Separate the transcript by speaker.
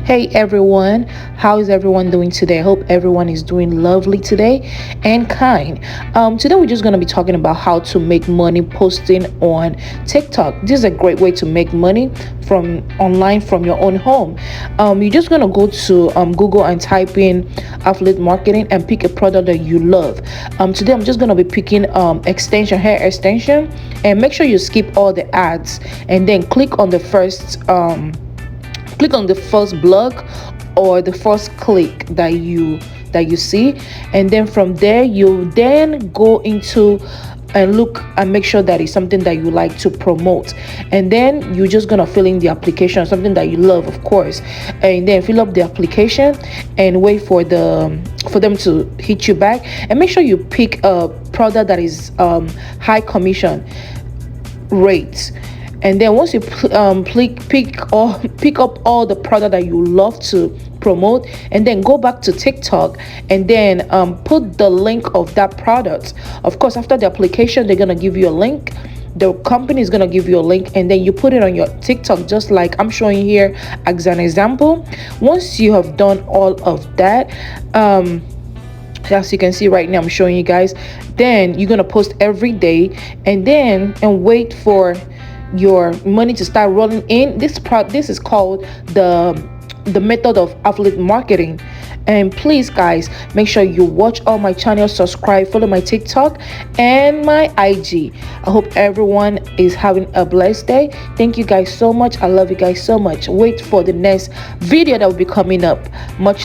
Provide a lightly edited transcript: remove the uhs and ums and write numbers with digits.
Speaker 1: Hey everyone, how is everyone doing today? I hope everyone is doing lovely today and kind. Today we're just going to be talking about how to make money posting on TikTok. This is a great way to make money from online from your own home. You're just going to go to Google and type in affiliate marketing and pick a product that you love. Today I'm just going to be picking hair extension, and make sure you skip all the ads and then click on the first blog or the first click that you see, and then from there you then go into and look and make sure that it's something that you like to promote, and then you're just gonna fill in the application, something that you love, of course, and then fill up the application and wait for them to hit you back, and make sure you pick a product that is high commission rate. And then once you pick up all the product that you love to promote, and then go back to TikTok and then put the link of that product. Of course, after the application, they're gonna give you a link. The company is gonna give you a link, and then you put it on your TikTok, just like I'm showing here as an example. Once you have done all of that, as you can see right now, I'm showing you guys, then you're gonna post every day, and wait for your money to start rolling in. This is called the method of affiliate marketing. And please guys, make sure you watch all my channels, subscribe, follow my TikTok and my IG. I hope everyone is having a blessed day. Thank you guys so much. I love you guys so much. Wait for the next video that will be coming up. Much